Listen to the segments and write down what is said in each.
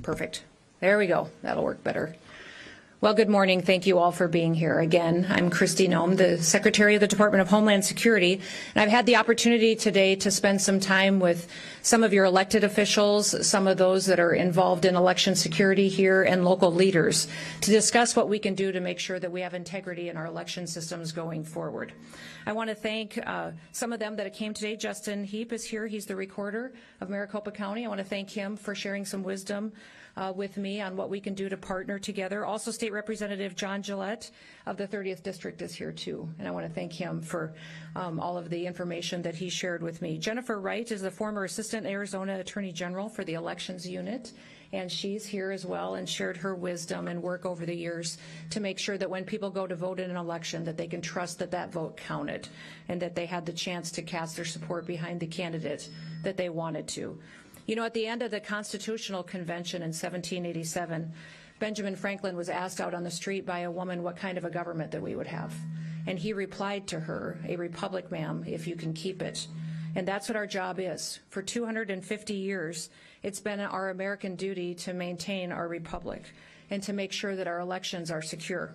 Perfect. There we go. That'll work better. Well, good morning. Thank you all for being here. Again, I'm Kristi Noem, the Secretary of the Department of Homeland Security, and I've had the opportunity today to spend some time with some of your elected officials, some of those that are involved in election security here, and local leaders to discuss what we can do to make sure that we have integrity in our election systems going forward. I want to thank some of them that came today. Justin Heep is here. He's the recorder of Maricopa County. I want to thank him for sharing some wisdom with me on what we can do to partner together. Also, State Representative John Gillette of the 30th District is here too, and I want to thank him for all of the information that he shared with me. Jennifer Wright is the former Assistant Arizona Attorney General for the Elections Unit, and she's here as well and shared her wisdom and work over the years to make sure that when people go to vote in an election that they can trust that that vote counted and that they had the chance to cast their support behind the candidate that they wanted to. You know, at the end of the Constitutional Convention in 1787, Benjamin Franklin was asked out on the street by a woman what kind of a government that we would have. And he replied to her, "A republic, ma'am, if you can keep it." And that's what our job is. For 250 years, it's been our American duty to maintain our republic and to make sure that our elections are secure.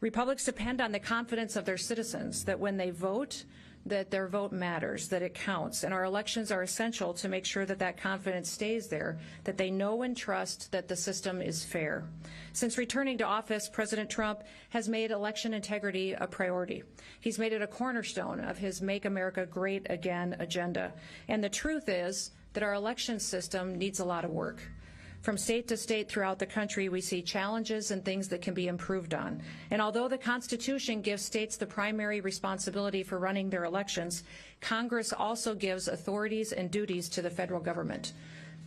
Republics depend on the confidence of their citizens, that when they vote, that their vote matters, that it counts, and our elections are essential to make sure that that confidence stays there, that they know and trust that the system is fair. Since returning to office, President Trump has made election integrity a priority. He's made it a cornerstone of his Make America Great Again agenda. And the truth is that our election system needs a lot of work. From state to state throughout the country, we see challenges and things that can be improved on. And although the Constitution gives states the primary responsibility for running their elections, Congress also gives authorities and duties to the federal government.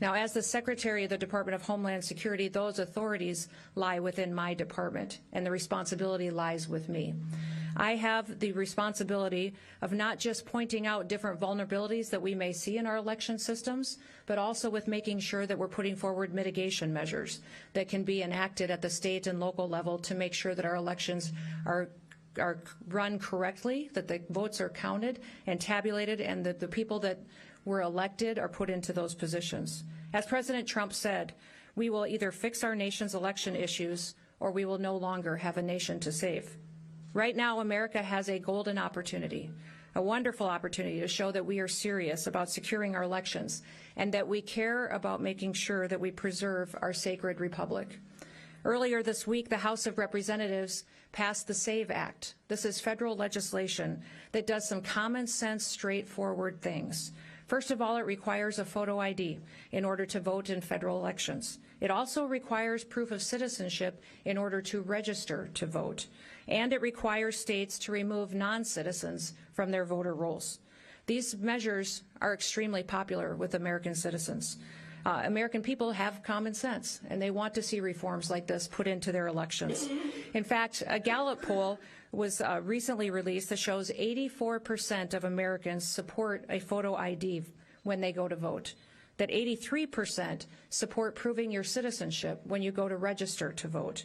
Now, as the Secretary of the Department of Homeland Security, those authorities lie within my department, and the responsibility lies with me. I have the responsibility of not just pointing out different vulnerabilities that we may see in our election systems, but also with making sure that we're putting forward mitigation measures that can be enacted at the state and local level to make sure that our elections are run correctly, that the votes are counted and tabulated, and that the people that were elected are put into those positions. As President Trump said, we will either fix our nation's election issues or we will no longer have a nation to save. Right now, America has a golden opportunity, a wonderful opportunity to show that we are serious about securing our elections and that we care about making sure that we preserve our sacred republic. Earlier this week, the House of Representatives passed the SAVE Act. This is federal legislation that does some common sense, straightforward things. First of all, it requires a photo ID in order to vote in federal elections. It also requires proof of citizenship in order to register to vote. And it requires states to remove non-citizens from their voter rolls. These measures are extremely popular with American citizens. American people have common sense, and they want to see reforms like this put into their elections. In fact, a Gallup poll was recently released that shows 84% of Americans support a photo ID when they go to vote, that 83% support proving your citizenship when you go to register to vote.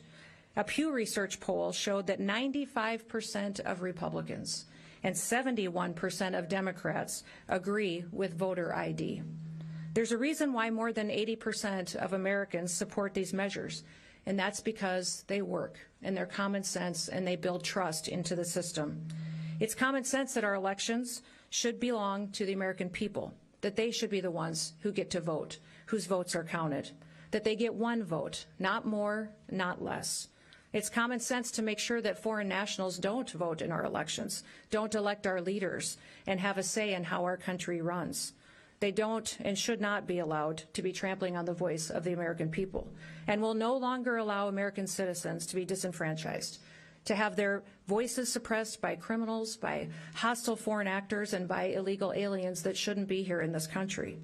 A Pew Research poll showed that 95% of Republicans and 71% of Democrats agree with voter ID. There's a reason why more than 80% of Americans support these measures, and that's because they work and they're common sense and they build trust into the system. It's common sense that our elections should belong to the American people, that they should be the ones who get to vote, whose votes are counted, that they get one vote, not more, not less. It's common sense to make sure that foreign nationals don't vote in our elections, don't elect our leaders, and have a say in how our country runs. They don't and should not be allowed to be trampling on the voice of the American people, and will no longer allow American citizens to be disenfranchised, to have their voices suppressed by criminals, by hostile foreign actors, and by illegal aliens that shouldn't be here in this country.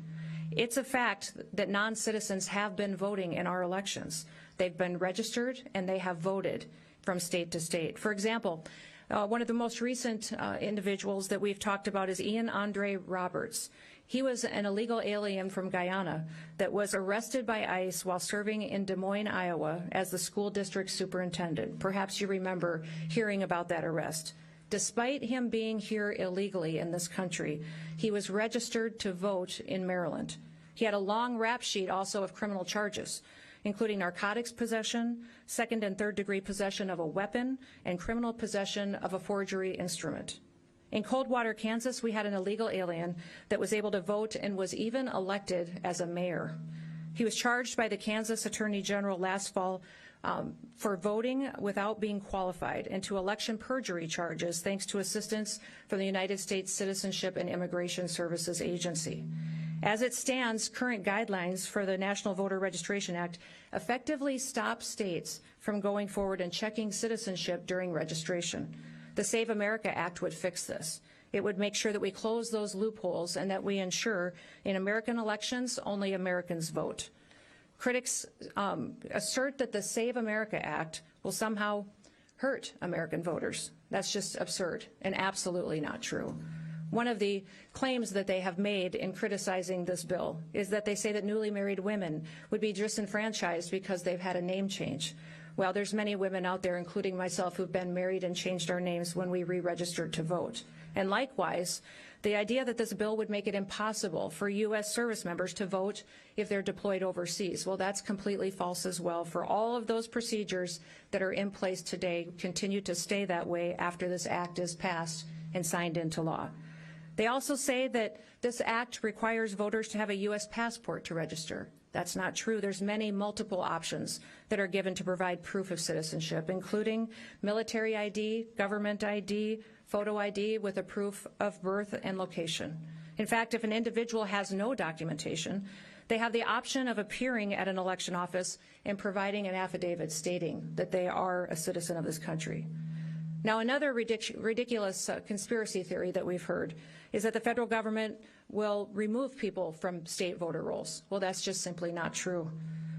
It's a fact that non-citizens have been voting in our elections. They've been registered and they have voted from state to state. For example, one of the most recent individuals that we've talked about is Ian Andre Roberts. He was an illegal alien from Guyana that was arrested by ICE while serving in Des Moines, Iowa as the school district superintendent. Perhaps you remember hearing about that arrest. Despite him being here illegally in this country, he was registered to vote in Maryland. He had a long rap sheet also of criminal charges. including narcotics possession, second and third degree possession of a weapon, and criminal possession of a forgery instrument. In Coldwater, Kansas, we had an illegal alien that was able to vote and was even elected as a mayor. He was charged by the Kansas Attorney General last fall for voting without being qualified and to election perjury charges thanks to assistance from the United States Citizenship and Immigration Services Agency. As it stands, current guidelines for the National Voter Registration Act effectively stop states from going forward and checking citizenship during registration. The Save America Act would fix this. It would make sure that we close those loopholes and that we ensure in American elections only Americans vote. Critics assert that the Save America Act will somehow hurt American voters. That's just absurd and absolutely not true. One of the claims that they have made in criticizing this bill is that they say that newly married women would be disenfranchised because they've had a name change. Well, there's many women out there, including myself, who've been married and changed our names when we re-registered to vote. And likewise, the idea that this bill would make it impossible for U.S. service members to vote if they're deployed overseas, well, that's completely false as well. For all of those procedures that are in place today continue to stay that way after this act is passed and signed into law. They also say that this act requires voters to have a U.S. passport to register. That's not true. There's multiple options that are given to provide proof of citizenship, including military ID, government ID, photo ID with a proof of birth and location. In fact, if an individual has no documentation, they have the option of appearing at an election office and providing an affidavit stating that they are a citizen of this country. Now, another ridiculous conspiracy theory that we've heard is that the federal government will remove people from state voter rolls. Well, that's just simply not true.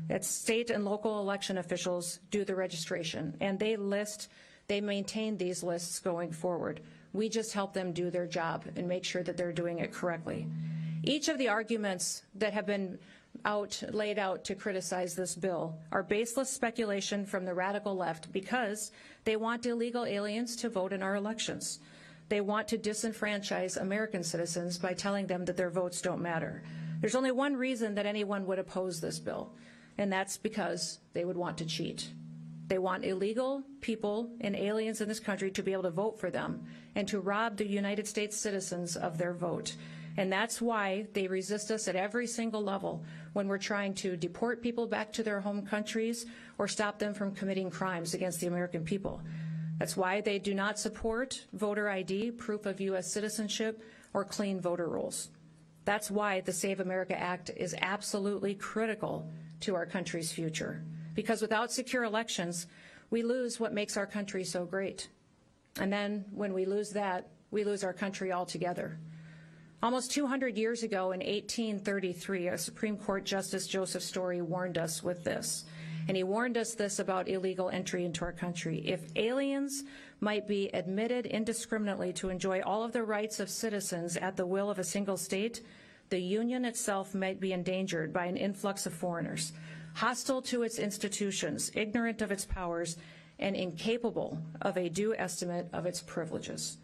It's state and local election officials do the registration, and they maintain these lists going forward. We just help them do their job and make sure that they're doing it correctly. Each of the arguments that have been laid out to criticize this bill are baseless speculation from the radical left because they want illegal aliens to vote in our elections. They want to disenfranchise American citizens by telling them that their votes don't matter. There's only one reason that anyone would oppose this bill, and that's because they would want to cheat. They want illegal people and aliens in this country to be able to vote for them and to rob the United States citizens of their vote. And that's why they resist us at every single level when we're trying to deport people back to their home countries or stop them from committing crimes against the American people. That's why they do not support voter ID, proof of U.S. citizenship, or clean voter rolls. That's why the Save America Act is absolutely critical to our country's future. Because without secure elections, we lose what makes our country so great. And then when we lose that, we lose our country altogether. Almost 200 years ago in 1833, a Supreme Court Justice Joseph Story warned us with this. And he warned us this about illegal entry into our country. If aliens might be admitted indiscriminately to enjoy all of the rights of citizens at the will of a single state, the Union itself might be endangered by an influx of foreigners, hostile to its institutions, ignorant of its powers, and incapable of a due estimate of its privileges.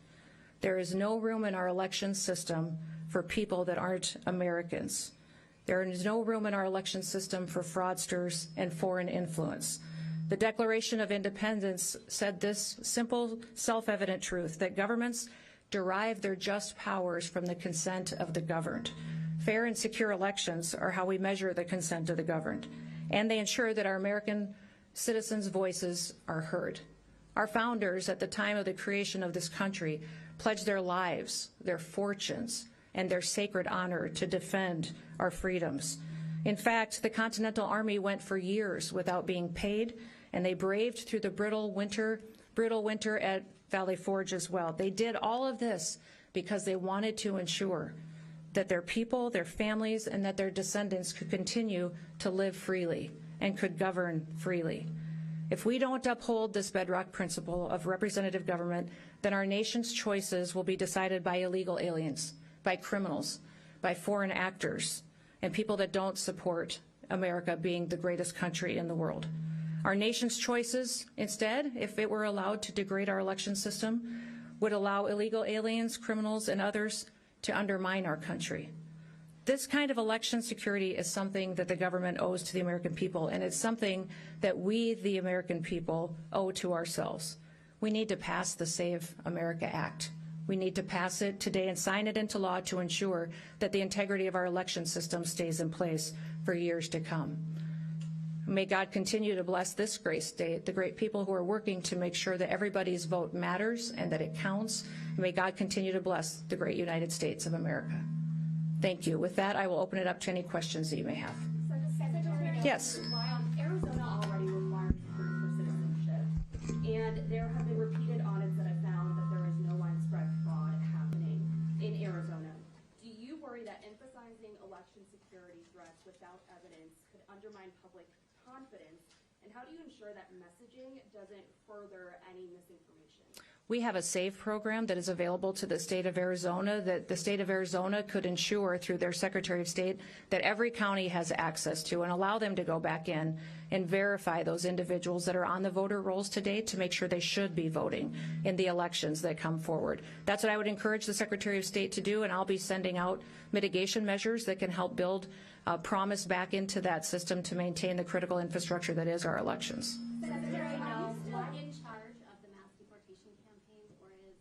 There is no room in our election system for people that aren't Americans. There is no room in our election system for fraudsters and foreign influence. The Declaration of Independence said this simple, self-evident truth, that governments derive their just powers from the consent of the governed. Fair and secure elections are how we measure the consent of the governed, and they ensure that our American citizens' voices are heard. Our founders, at the time of the creation of this country, pledged their lives, their fortunes, and their sacred honor to defend our freedoms. In fact, the Continental Army went for years without being paid, and they braved through the brutal winter at Valley Forge as well. They did all of this because they wanted to ensure that their people, their families, and that their descendants could continue to live freely and could govern freely. If we don't uphold this bedrock principle of representative government, then our nation's choices will be decided by illegal aliens, by criminals, by foreign actors, and people that don't support America being the greatest country in the world. Our nation's choices, instead, if it were allowed to degrade our election system, would allow illegal aliens, criminals, and others to undermine our country. This kind of election security is something that the government owes to the American people, and it's something that we, the American people, owe to ourselves. We need to pass the Save America Act. We need to pass it today and sign it into law to ensure that the integrity of our election system stays in place for years to come. May God continue to bless this great state, the great people who are working to make sure that everybody's vote matters and that it counts. May God continue to bless the great United States of America. Thank you. With that, I will open it up to any questions that you may have. Yes. Arizona already requires proof for citizenship, and there have been repeated audits that have found that there is no widespread fraud happening in Arizona. Do you worry that emphasizing election security threats without evidence could undermine public confidence? And how do you ensure that messaging doesn't further any misinformation? We have a SAVE program that is available to the state of Arizona that the state of Arizona could ensure through their Secretary of State that every county has access to, and allow them to go back in and verify those individuals that are on the voter rolls today to make sure they should be voting in the elections that come forward. That's what I would encourage the Secretary of State to do, and I'll be sending out mitigation measures that can help build promise back into that system to maintain the critical infrastructure that is our elections. Secretary, are you still in charge of the mass deportation campaign, or is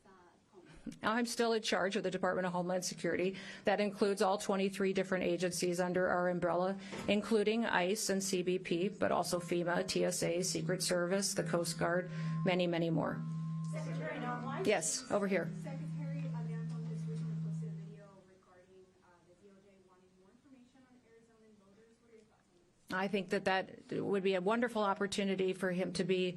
Homeland? I'm still in charge of the Department of Homeland Security. That includes all 23 different agencies under our umbrella, including ICE and CBP, but also FEMA, TSA, Secret Service, the Coast Guard, many, many more. Secretary Noem, yes, over here. Secretary Avanton just recently posted a video regarding the DOJ wanting more information on Arizona voters. What are your thoughts on this? I think that would be a wonderful opportunity for him to be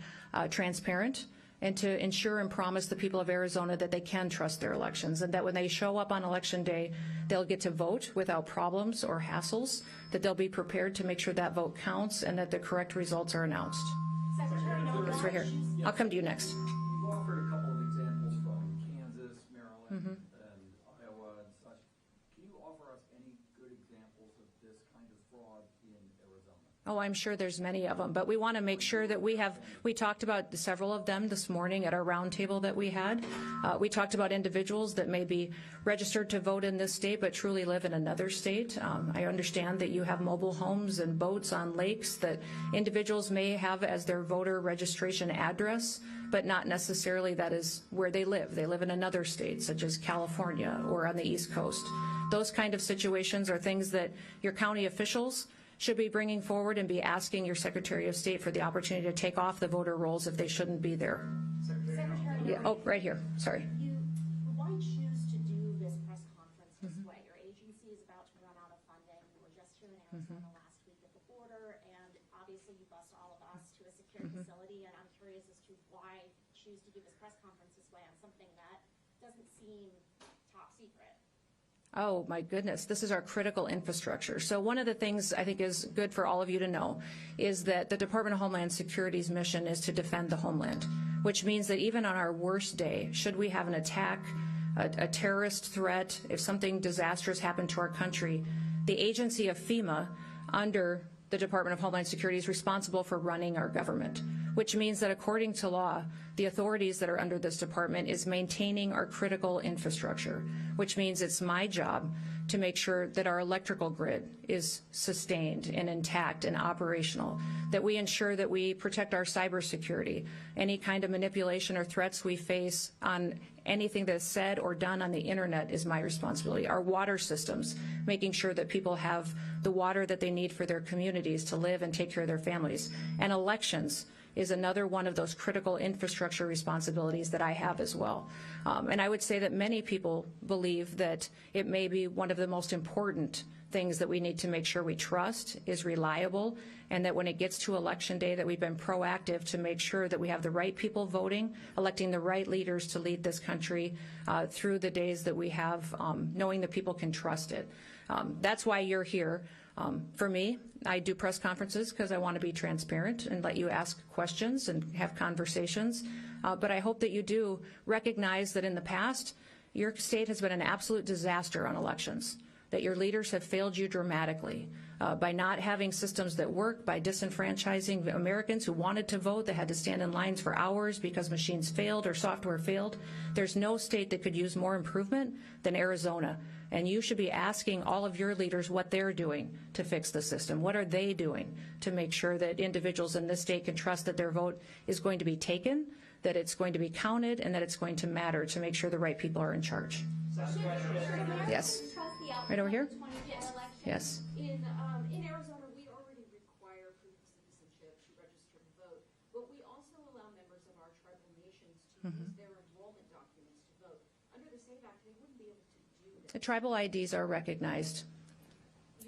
transparent and to ensure and promise the people of Arizona that they can trust their elections, and that when they show up on Election Day, they'll get to vote without problems or hassles, that they'll be prepared to make sure that vote counts and that the correct results are announced. Secretary Noem, It's right here. I'll come to you next. You offered a couple of examples from Kansas, Maryland, and Iowa and such. Can you offer us any good examples of this kind of fraud in Arizona? Oh, I'm sure there's many of them, but we want to make sure that we talked about several of them this morning at our roundtable that we had. We talked about individuals that may be registered to vote in this state but truly live in another state. I understand that you have mobile homes and boats on lakes that individuals may have as their voter registration address, but not necessarily that is where they live. They live in another state, such as California or on the East Coast. Those kind of situations are things that your county officials should be bringing forward and be asking your Secretary of State for the opportunity to take off the voter rolls if they shouldn't be there. Secretary Yeah, oh, right here. Sorry. Why choose to do this press conference this way? Your agency is about to run out of funding. We were just here in Arizona last week at the border, and obviously you bused all of us to a secure facility, and I'm curious as to why choose to do this press conference this way on something that doesn't seem top secret. Oh, my goodness. This is our critical infrastructure. So one of the things I think is good for all of you to know is that the Department of Homeland Security's mission is to defend the homeland, which means that even on our worst day, should we have an attack, a terrorist threat, if something disastrous happened to our country, the agency of FEMA under the Department of Homeland Security is responsible for running our government, which means that according to law, the authorities that are under this department is maintaining our critical infrastructure, which means it's my job to make sure that our electrical grid is sustained and intact and operational, that we ensure that we protect our cybersecurity. Any kind of manipulation or threats we face on anything that's said or done on the internet is my responsibility. Our water systems, making sure that people have the water that they need for their communities to live and take care of their families. And elections is another one of those critical infrastructure responsibilities that I have as well. And I would say that many people believe that it may be one of the most important things that we need to make sure we trust is reliable, and that when it gets to election day that we've been proactive to make sure that we have the right people voting, electing the right leaders to lead this country through the days that we have, knowing that people can trust it. That's why you're here. For me, I do press conferences because I want to be transparent and let you ask questions and have conversations. But I hope that you do recognize that in the past, your state has been an absolute disaster on elections. that your leaders have failed you dramatically by not having systems that work, by disenfranchising Americans who wanted to vote, that had to stand in lines for hours because machines failed or software failed. There's no state that could use more improvement than Arizona. And you should be asking all of your leaders what they're doing to fix the system. What are they doing to make sure that individuals in this state can trust that their vote is going to be taken, that it's going to be counted, and that it's going to matter to make sure the right people are in charge? Yes. Right over here? Yes. In Arizona, we already require proof of citizenship to register to vote, but we also allow members of our tribal nations to use their enrollment documents to vote. Under the SAVE Act, they wouldn't be able to do that. The tribal IDs are recognized.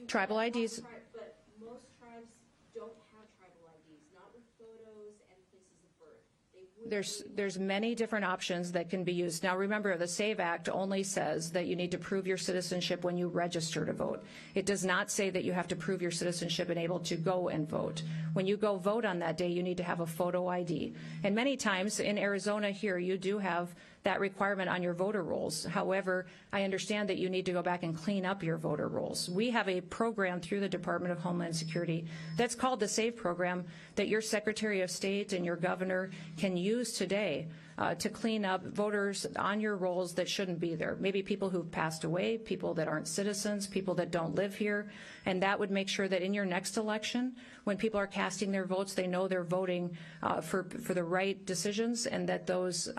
Tribal IDs. But most tribes don't have tribal IDs, not with photos and places of birth. They would There's many different options that can be used. Now remember, the SAVE Act only says that you need to prove your citizenship when you register to vote. It does not say that you have to prove your citizenship and able to go and vote. When you go vote on that day, you need to have a photo ID. And many times in Arizona here, you do have that requirement on your voter rolls. However, I understand that you need to go back and clean up your voter rolls. We have a program through the Department of Homeland Security that's called the SAVE program that your Secretary of State and your governor can use today to clean up voters on your rolls that shouldn't be there. Maybe people who've passed away, people that aren't citizens, people that don't live here. And that would make sure that in your next election, when people are casting their votes, they know they're voting for the right decisions, and that those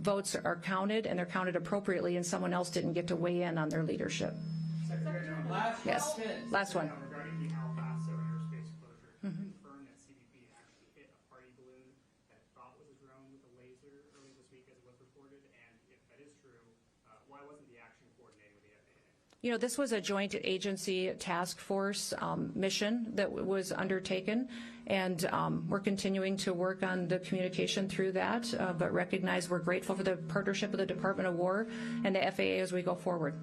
votes are counted, and they're counted appropriately, and someone else didn't get to weigh in on their leadership. Secretary Noem, Yes. Last one. regarding the El Paso airspace closure, can you confirm that CBP actually hit a party balloon that it thought was a drone with a laser earlier this week, as it was reported? And if that is true, why wasn't the action coordinated with the FAA? You know, this was a joint agency task force mission that was undertaken, and we're continuing to work on the communication through that, but recognize we're grateful for the partnership of the Department of War and the FAA as we go forward.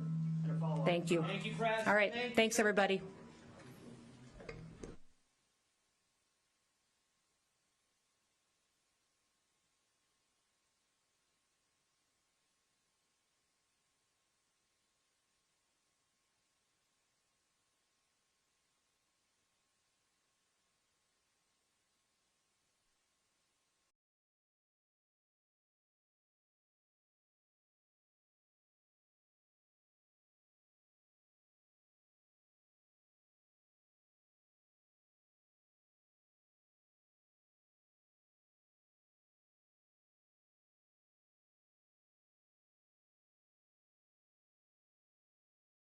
Thank you. Thank you, Chris. All right. Thanks, everybody.